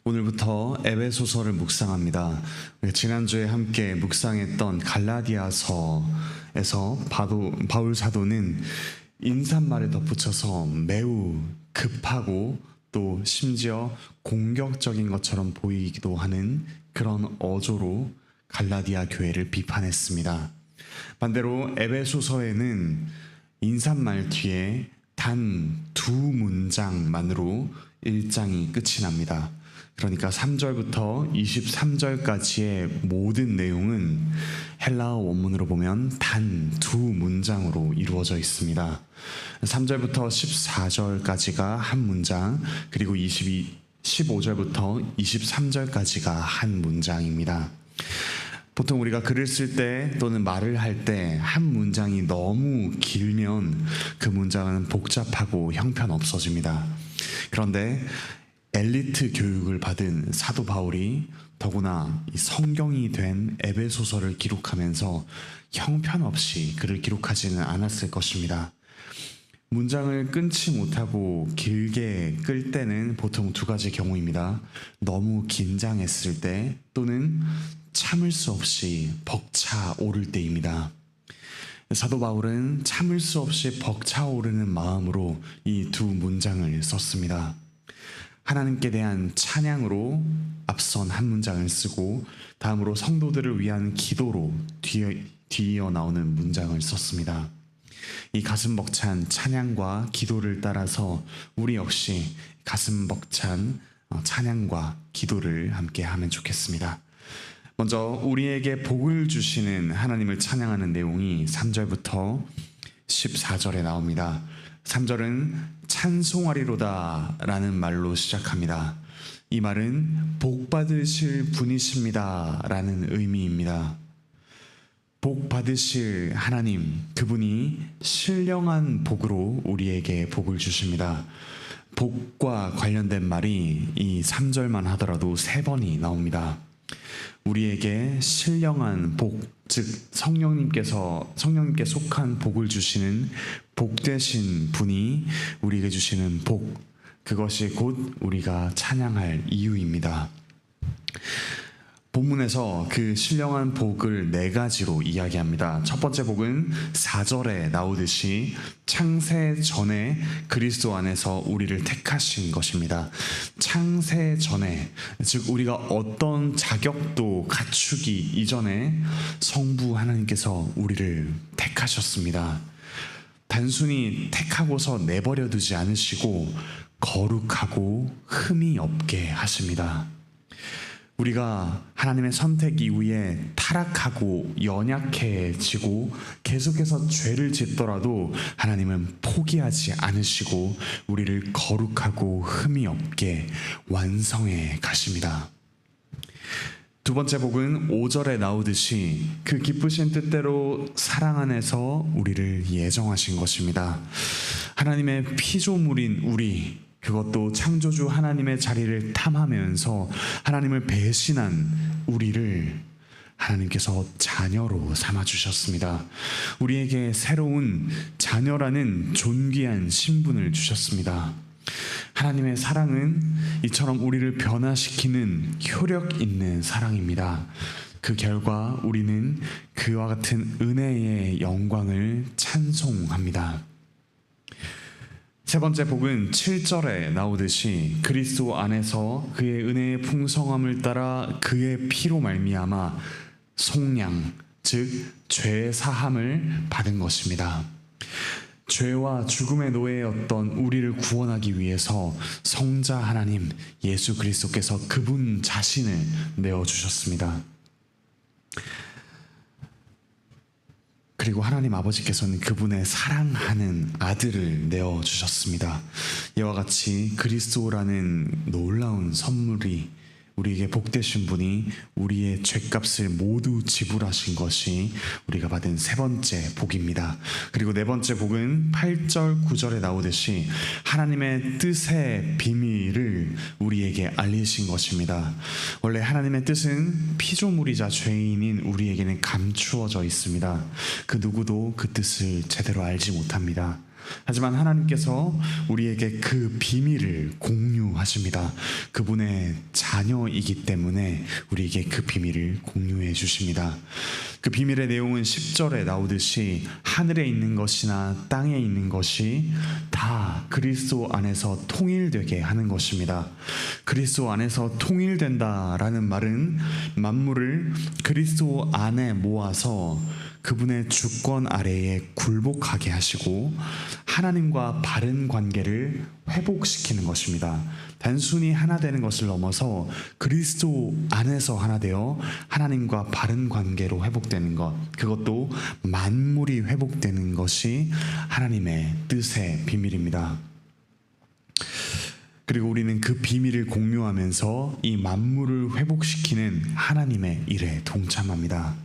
오늘부터 에베소서를 묵상합니다. 지난주에 함께 묵상했던 갈라디아서에서 바울 사도는 인사말을 덧붙여서 매우 급하고 또 심지어 공격적인 것처럼 보이기도 하는 그런 어조로 갈라디아 교회를 비판했습니다. 반대로 에베소서에는 인사말 뒤에 단 두 문장만으로 1장이 끝이 납니다. 그러니까 3절부터 23절까지의 모든 내용은 헬라어 원문으로 보면 단 두 문장으로 이루어져 있습니다. 3절부터 14절까지가 한 문장, 그리고 15절부터 23절까지가 한 문장입니다. 보통 우리가 글을 쓸 때 또는 말을 할 때 한 문장이 너무 길면 그 문장은 복잡하고 형편없어집니다. 그런데 엘리트 교육을 받은 사도 바울이 더구나 이 성경이 된 에베소서를 기록하면서 형편없이 글을 기록하지는 않았을 것입니다. 문장을 끊지 못하고 길게 끌 때는 보통 두 가지 경우입니다. 너무 긴장했을 때 또는 참을 수 없이 벅차오를 때입니다. 사도 바울은 참을 수 없이 벅차오르는 마음으로 이 두 문장을 썼습니다. 하나님께 대한 찬양으로 앞선 한 문장을 쓰고 다음으로 성도들을 위한 기도로 뒤이어 나오는 문장을 썼습니다. 이 가슴 벅찬 찬양과 기도를 따라서 우리 역시 가슴 벅찬 찬양과 기도를 함께 하면 좋겠습니다. 먼저 우리에게 복을 주시는 하나님을 찬양하는 내용이 3절부터 14절에 나옵니다. 3절은 찬송하리로다 라는 말로 시작합니다. 이 말은 복 받으실 분이십니다 라는 의미입니다. 복 받으실 하나님, 그분이 신령한 복으로 우리에게 복을 주십니다. 복과 관련된 말이 이 3절만 하더라도 3번이 나옵니다. 우리에게 신령한 복, 즉 성령님께 속한 복을 주시는 복되신 분이 우리에게 주시는 복, 그것이 곧 우리가 찬양할 이유입니다. 본문에서 그 신령한 복을 4가지로 이야기합니다. 첫 번째 복은 4절에 나오듯이 창세 전에 그리스도 안에서 우리를 택하신 것입니다. 창세 전에, 즉 우리가 어떤 자격도 갖추기 이전에 성부 하나님께서 우리를 택하셨습니다. 단순히 택하고서 내버려 두지 않으시고 거룩하고 흠이 없게 하십니다. 우리가 하나님의 선택 이후에 타락하고 연약해지고 계속해서 죄를 짓더라도 하나님은 포기하지 않으시고 우리를 거룩하고 흠이 없게 완성해 가십니다. 두 번째 복은 5절에 나오듯이 그 기쁘신 뜻대로 사랑 안에서 우리를 예정하신 것입니다. 하나님의 피조물인 우리, 그것도 창조주 하나님의 자리를 탐하면서 하나님을 배신한 우리를 하나님께서 자녀로 삼아주셨습니다. 우리에게 새로운 자녀라는 존귀한 신분을 주셨습니다. 하나님의 사랑은 이처럼 우리를 변화시키는 효력 있는 사랑입니다. 그 결과 우리는 그와 같은 은혜의 영광을 찬송합니다. 세 번째 복은 7절에 나오듯이 그리스도 안에서 그의 은혜의 풍성함을 따라 그의 피로 말미암아 속량, 즉 죄 사함을 받은 것입니다. 죄와 죽음의 노예였던 우리를 구원하기 위해서 성자 하나님 예수 그리스도께서 그분 자신을 내어주셨습니다. 그리고 하나님 아버지께서는 그분의 사랑하는 아들을 내어주셨습니다. 이와 같이 그리스도라는 놀라운 선물이 우리에게 복되신 분이 우리의 죄값을 모두 지불하신 것이 우리가 받은 세 번째 복입니다. 그리고 네 번째 복은 8절 9절에 나오듯이 하나님의 뜻의 비밀을 우리에게 알리신 것입니다. 원래 하나님의 뜻은 피조물이자 죄인인 우리에게는 감추어져 있습니다. 그 누구도 그 뜻을 제대로 알지 못합니다. 하지만 하나님께서 우리에게 그 비밀을 공유하십니다. 그분의 자녀이기 때문에 우리에게 그 비밀을 공유해 주십니다. 그 비밀의 내용은 10절에 나오듯이 하늘에 있는 것이나 땅에 있는 것이 다 그리스도 안에서 통일되게 하는 것입니다. 그리스도 안에서 통일된다라는 말은 만물을 그리스도 안에 모아서 그분의 주권 아래에 굴복하게 하시고 하나님과 바른 관계를 회복시키는 것입니다. 단순히 하나 되는 것을 넘어서 그리스도 안에서 하나 되어 하나님과 바른 관계로 회복되는 것, 그것도 만물이 회복되는 것이 하나님의 뜻의 비밀입니다. 그리고 우리는 그 비밀을 공유하면서 이 만물을 회복시키는 하나님의 일에 동참합니다.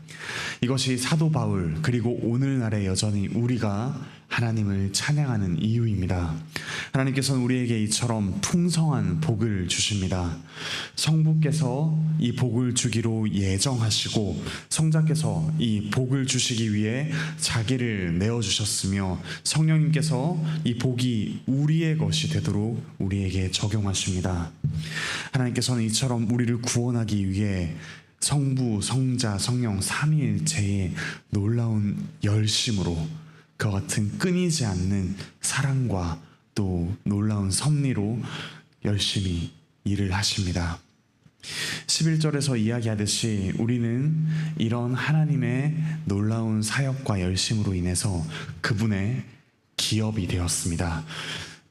이것이 사도 바울 그리고 오늘날에 여전히 우리가 하나님을 찬양하는 이유입니다. 하나님께서는 우리에게 이처럼 풍성한 복을 주십니다. 성부께서 이 복을 주기로 예정하시고 성자께서 이 복을 주시기 위해 자기를 내어주셨으며 성령님께서 이 복이 우리의 것이 되도록 우리에게 적용하십니다. 하나님께서는 이처럼 우리를 구원하기 위해 성부, 성자, 성령 삼위일체의 놀라운 열심으로 그와 같은 끊이지 않는 사랑과 또 놀라운 섭리로 열심히 일을 하십니다. 11절에서 이야기하듯이 우리는 이런 하나님의 놀라운 사역과 열심으로 인해서 그분의 기업이 되었습니다.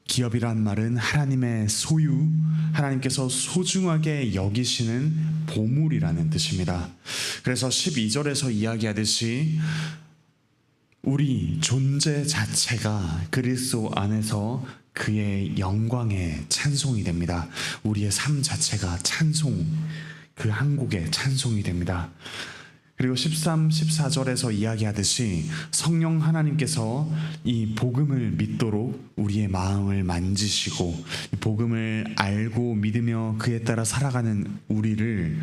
기업이란 말은 하나님의 소유, 하나님께서 소중하게 여기시는 보물이라는 뜻입니다. 그래서 12절에서 이야기하듯이 우리 존재 자체가 그리스도 안에서 그의 영광의 찬송이 됩니다. 우리의 삶 자체가 찬송, 그 한 곡의 찬송이 됩니다. 그리고 13, 14절에서 이야기하듯이 성령 하나님께서 이 복음을 믿도록 우리의 마음을 만지시고 이 복음을 알고 믿으며 그에 따라 살아가는 우리를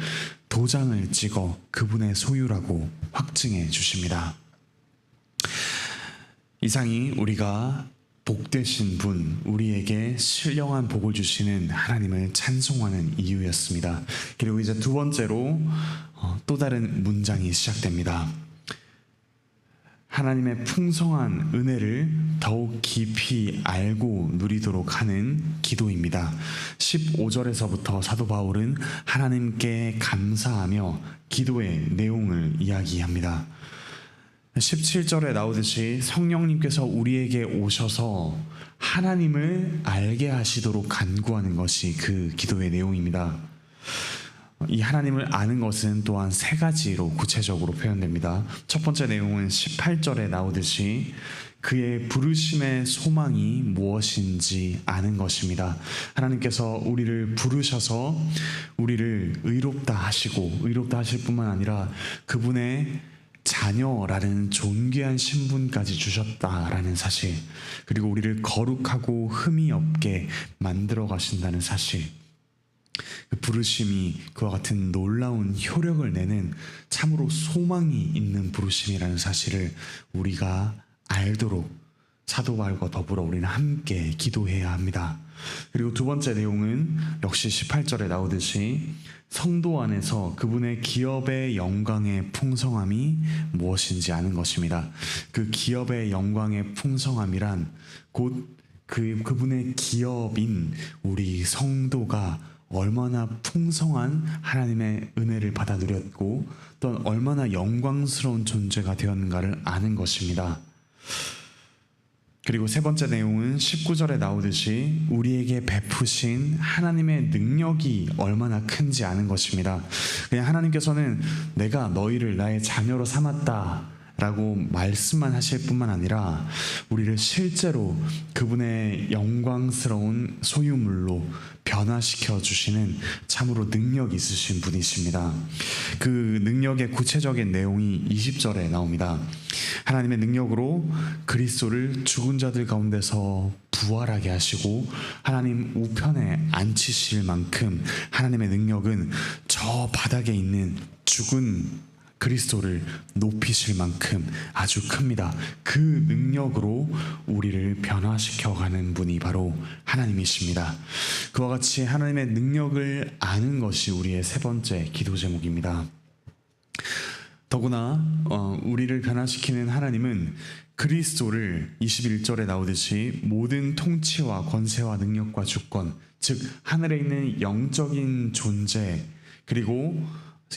도장을 찍어 그분의 소유라고 확증해 주십니다. 이상이 우리가 복되신 분, 우리에게 신령한 복을 주시는 하나님을 찬송하는 이유였습니다. 그리고 이제 두 번째로 또 다른 문장이 시작됩니다. 하나님의 풍성한 은혜를 더욱 깊이 알고 누리도록 하는 기도입니다. 15절에서부터 사도 바울은 하나님께 감사하며 기도의 내용을 이야기합니다. 17절에 나오듯이 성령님께서 우리에게 오셔서 하나님을 알게 하시도록 간구하는 것이 그 기도의 내용입니다. 이 하나님을 아는 것은 또한 세 가지로 구체적으로 표현됩니다. 첫 번째 내용은 18절에 나오듯이 그의 부르심의 소망이 무엇인지 아는 것입니다. 하나님께서 우리를 부르셔서 우리를 의롭다 하시고 의롭다 하실 뿐만 아니라 그분의 자녀라는 존귀한 신분까지 주셨다라는 사실, 그리고 우리를 거룩하고 흠이 없게 만들어 가신다는 사실, 그 부르심이 그와 같은 놀라운 효력을 내는 참으로 소망이 있는 부르심이라는 사실을 우리가 알도록 사도 바울과 더불어 우리는 함께 기도해야 합니다. 그리고 두 번째 내용은 역시 18절에 나오듯이 성도 안에서 그분의 기업의 영광의 풍성함이 무엇인지 아는 것입니다. 그 기업의 영광의 풍성함이란 곧 그분의 기업인 우리 성도가 얼마나 풍성한 하나님의 은혜를 받아 누렸고 또 얼마나 영광스러운 존재가 되었는가를 아는 것입니다. 그리고 세 번째 내용은 19절에 나오듯이 우리에게 베푸신 하나님의 능력이 얼마나 큰지 아는 것입니다. 그냥 하나님께서는 내가 너희를 나의 자녀로 삼았다 라고 말씀만 하실 뿐만 아니라 우리를 실제로 그분의 영광스러운 소유물로 변화시켜 주시는 참으로 능력 있으신 분이십니다. 그 능력의 구체적인 내용이 20절에 나옵니다. 하나님의 능력으로 그리스도를 죽은 자들 가운데서 부활하게 하시고 하나님 우편에 앉히실 만큼 하나님의 능력은 저 바닥에 있는 죽은 그리스도를 높이실 만큼 아주 큽니다. 그 능력으로 우리를 변화시켜가는 분이 바로 하나님이십니다. 그와 같이 하나님의 능력을 아는 것이 우리의 세 번째 기도 제목입니다. 더구나 우리를 변화시키는 하나님은 그리스도를 21절에 나오듯이 모든 통치와 권세와 능력과 주권, 즉 하늘에 있는 영적인 존재, 그리고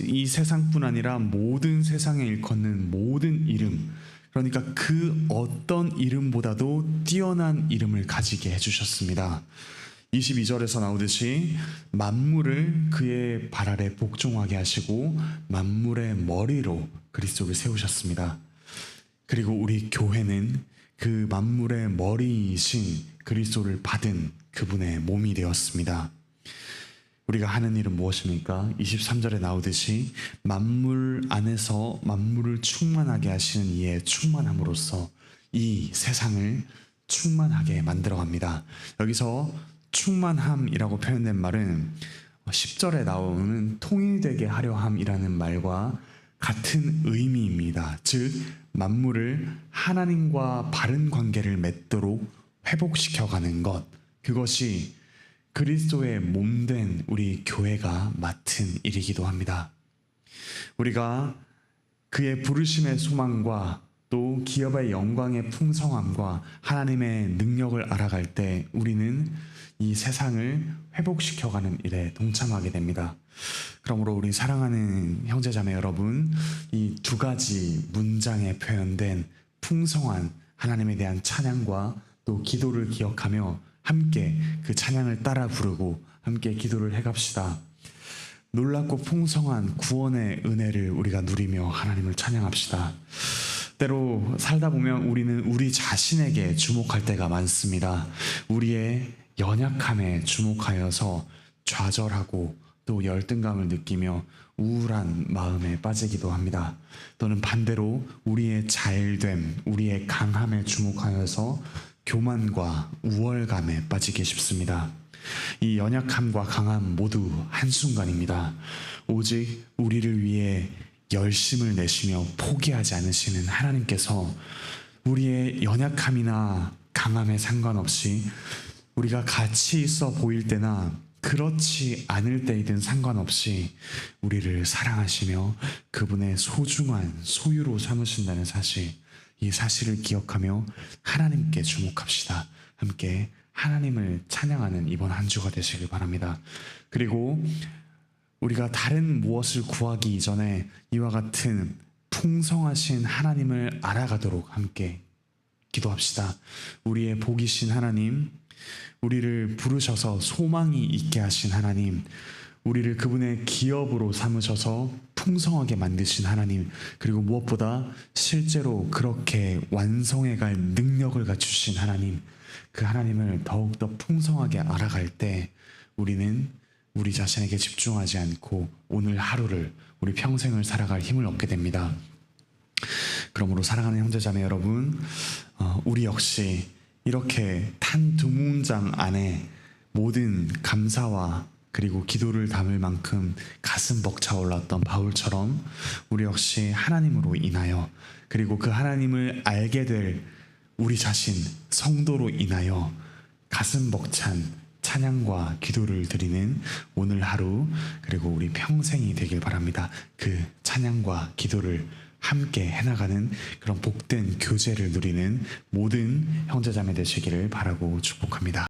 이 세상뿐 아니라 모든 세상에 일컫는 모든 이름, 그러니까 그 어떤 이름보다도 뛰어난 이름을 가지게 해주셨습니다. 22절에서 나오듯이 만물을 그의 발 아래 복종하게 하시고 만물의 머리로 그리스도를 세우셨습니다. 그리고 우리 교회는 그 만물의 머리이신 그리스도를 받은 그분의 몸이 되었습니다. 우리가 하는 일은 무엇입니까? 23절에 나오듯이 만물 안에서 만물을 충만하게 하시는 이의 충만함으로써 이 세상을 충만하게 만들어갑니다. 여기서 충만함이라고 표현된 말은 10절에 나오는 통일되게 하려 함이라는 말과 같은 의미입니다. 즉 만물을 하나님과 바른 관계를 맺도록 회복시켜가는 것, 그것이 그리스도의 몸된 우리 교회가 맡은 일이기도 합니다. 우리가 그의 부르심의 소망과 또 기업의 영광의 풍성함과 하나님의 능력을 알아갈 때 우리는 이 세상을 회복시켜가는 일에 동참하게 됩니다. 그러므로 우리 사랑하는 형제자매 여러분, 이 두 가지 문장에 표현된 풍성한 하나님에 대한 찬양과 또 기도를 기억하며 함께 그 찬양을 따라 부르고 함께 기도를 해갑시다. 놀랍고 풍성한 구원의 은혜를 우리가 누리며 하나님을 찬양합시다. 때로 살다 보면 우리는 우리 자신에게 주목할 때가 많습니다. 우리의 연약함에 주목하여서 좌절하고 또 열등감을 느끼며 우울한 마음에 빠지기도 합니다. 또는 반대로 우리의 잘됨, 우리의 강함에 주목하여서 교만과 우월감에 빠지기 쉽습니다. 이 연약함과 강함 모두 한순간입니다. 오직 우리를 위해 열심을 내시며 포기하지 않으시는 하나님께서 우리의 연약함이나 강함에 상관없이 우리가 가치 있어 보일 때나 그렇지 않을 때이든 상관없이 우리를 사랑하시며 그분의 소중한 소유로 삼으신다는 사실, 이 사실을 기억하며 하나님께 주목합시다. 함께 하나님을 찬양하는 이번 한 주가 되시길 바랍니다. 그리고 우리가 다른 무엇을 구하기 이전에 이와 같은 풍성하신 하나님을 알아가도록 함께 기도합시다. 우리의 복이신 하나님, 우리를 부르셔서 소망이 있게 하신 하나님, 우리를 그분의 기업으로 삼으셔서 풍성하게 만드신 하나님, 그리고 무엇보다 실제로 그렇게 완성해갈 능력을 갖추신 하나님, 그 하나님을 더욱더 풍성하게 알아갈 때 우리는 우리 자신에게 집중하지 않고 오늘 하루를, 우리 평생을 살아갈 힘을 얻게 됩니다. 그러므로 사랑하는 형제자매 여러분, 우리 역시 이렇게 단 두 문장 안에 모든 감사와 그리고 기도를 담을 만큼 가슴 벅차 올랐던 바울처럼 우리 역시 하나님으로 인하여, 그리고 그 하나님을 알게 될 우리 자신 성도로 인하여 가슴 벅찬 찬양과 기도를 드리는 오늘 하루, 그리고 우리 평생이 되길 바랍니다. 그 찬양과 기도를 함께 해나가는 그런 복된 교제를 누리는 모든 형제자매 되시기를 바라고 축복합니다.